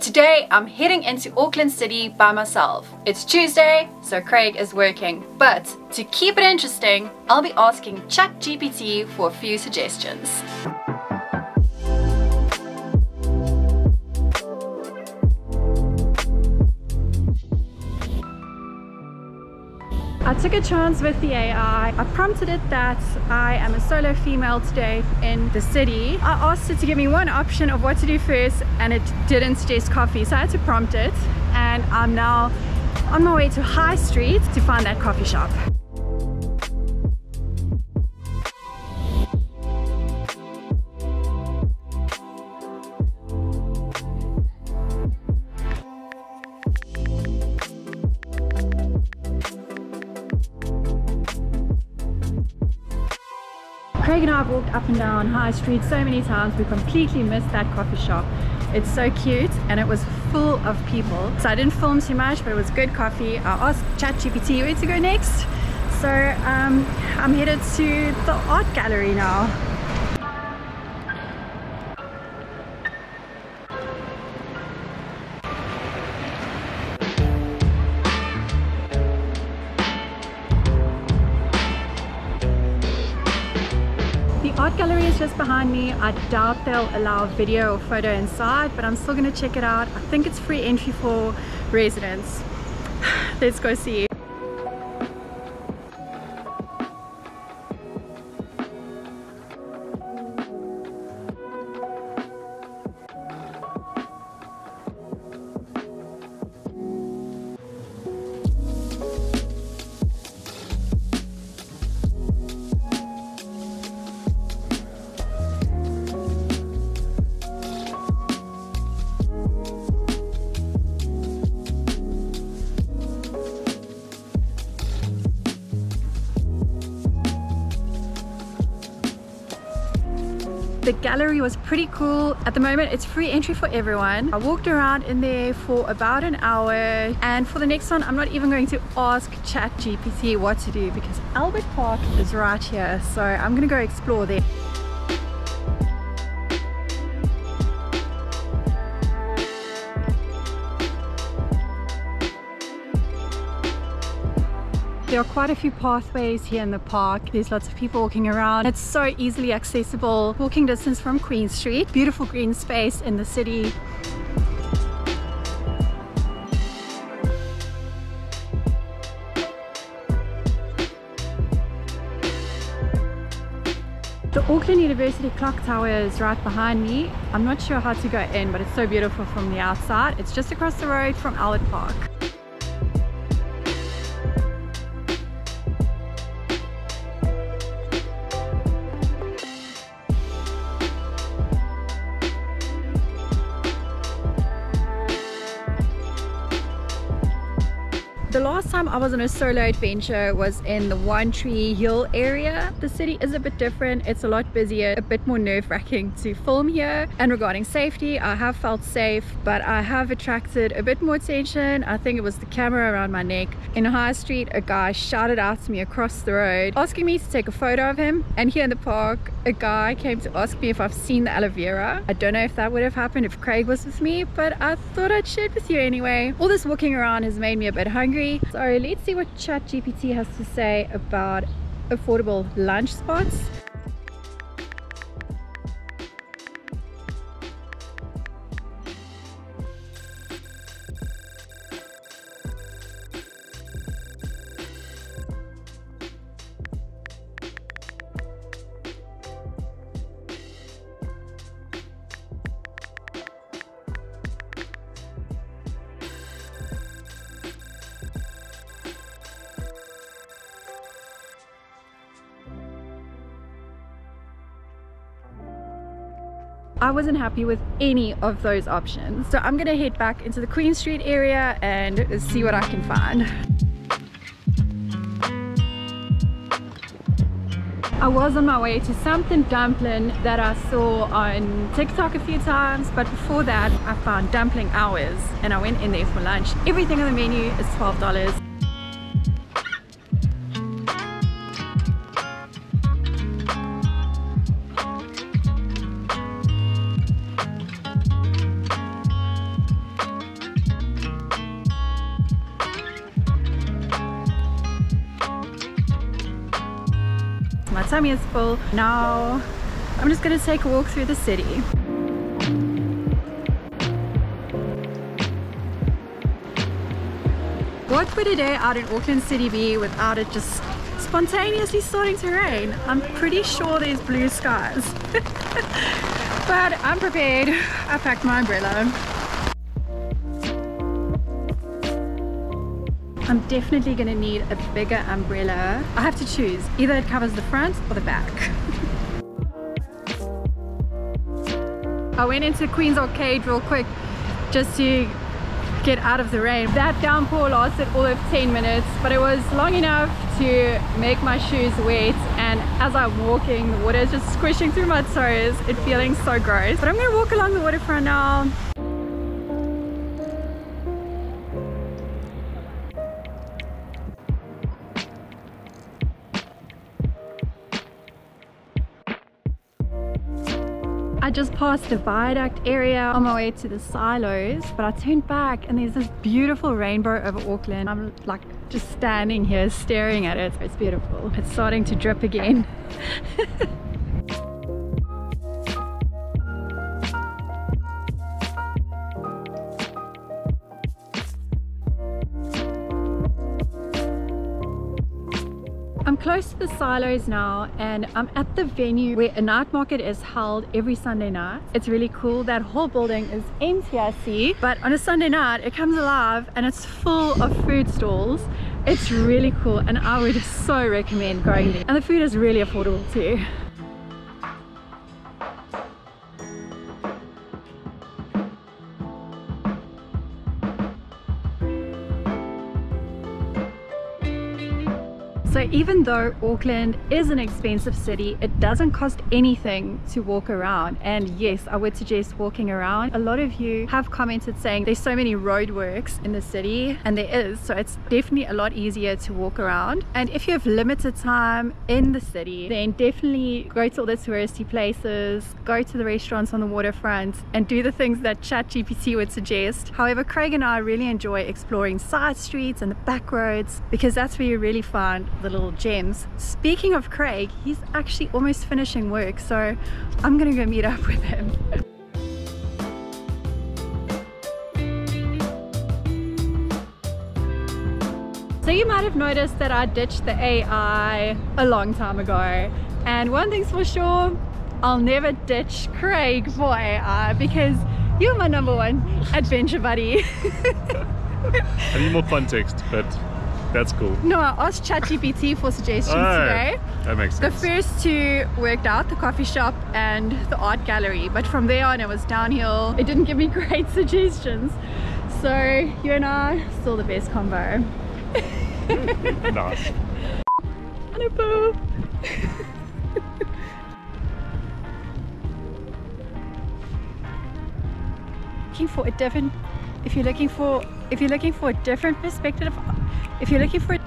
Today I'm heading into Auckland City by myself. It's Tuesday, so Craig is working. But to keep it interesting, I'll be asking ChatGPT for a few suggestions. I took a chance with the AI. I prompted it that I am a solo female today in the city. I asked it to give me one option of what to do first, and it didn't suggest coffee, so I had to prompt it. And I'm now on my way to High Street to find that coffee shop. Craig and I have walked up and down High Street so many times, we completely missed that coffee shop. It's so cute and it was full of people. So I didn't film too much, but it was good coffee. I asked ChatGPT where to go next. So I'm headed to the art gallery now. The art gallery is just behind me. I doubt they'll allow video or photo inside, but I'm still going to check it out. I think it's free entry for residents. Let's go see. The gallery was pretty cool. At the moment it's free entry for everyone. I walked around in there for about an hour, and for the next one I'm not even going to ask ChatGPT what to do because Albert Park is right here, so I'm gonna go explore there. There are quite a few pathways here in the park. There's lots of people walking around. It's so easily accessible. Walking distance from Queen Street. Beautiful green space in the city. The Auckland University clock tower is right behind me. I'm not sure how to go in, but it's so beautiful from the outside. It's just across the road from Albert Park. The last time I was on a solo adventure was in the One Tree Hill area. The city is a bit different. It's a lot busier, a bit more nerve-wracking to film here. And regarding safety, I have felt safe, but I have attracted a bit more attention. I think it was the camera around my neck. In High Street, a guy shouted out to me across the road, asking me to take a photo of him. And here in the park, a guy came to ask me if I've seen the aloe vera. I don't know if that would have happened if Craig was with me, but I thought I'd share it with you anyway. All this walking around has made me a bit hungry. So let's see what ChatGPT has to say about affordable lunch spots. I wasn't happy with any of those options. So I'm gonna head back into the Queen Street area and see what I can find. I was on my way to something dumpling that I saw on TikTok a few times, but before that I found Dumpling Hours and I went in there for lunch. Everything on the menu is $12. tummy is full. Now I'm just gonna take a walk through the city. What would a day out in Auckland City be without it just spontaneously starting to rain? I'm pretty sure there's blue skies. But I'm prepared. I packed my umbrella. I'm definitely gonna need a bigger umbrella. I have to choose. Either it covers the front or the back. I went into Queen's Arcade real quick just to get out of the rain. That downpour lasted all of 10 minutes, but it was long enough to make my shoes wet, and as I'm walking the water is just squishing through my toes. It's feeling so gross, but I'm gonna walk along the waterfront now. I just passed the viaduct area on my way to the silos, but I turned back and there's this beautiful rainbow over Auckland. I'm like just standing here staring at it. It's beautiful. It's starting to drip again. I'm close to the silos now, and I'm at the venue where a night market is held every Sunday night. It's really cool. That whole building is empty, I see, but on a Sunday night it comes alive and it's full of food stalls. It's really cool and I would so recommend going there, and the food is really affordable too. So even though Auckland is an expensive city, it doesn't cost anything to walk around. And yes, I would suggest walking around. A lot of you have commented saying there's so many roadworks in the city, and there is, so it's definitely a lot easier to walk around. And if you have limited time in the city, then definitely go to all the touristy places, go to the restaurants on the waterfront, and do the things that ChatGPT would suggest. However, Craig and I really enjoy exploring side streets and the back roads, because that's where you really find the little gems. Speaking of Craig, he's actually almost finishing work, so I'm gonna go meet up with him. So you might have noticed that I ditched the AI a long time ago, and one thing's for sure, I'll never ditch Craig for AI, because you're my #1 adventure buddy. I need more context, but that's cool. No, I asked ChatGPT for suggestions today. That makes sense. The first two worked out, the coffee shop and the art gallery, but from there on it was downhill. It didn't give me great suggestions. So you and I, still the best combo. Nice. Hello. Looking for a different, if you're looking for a different perspective, if you're looking for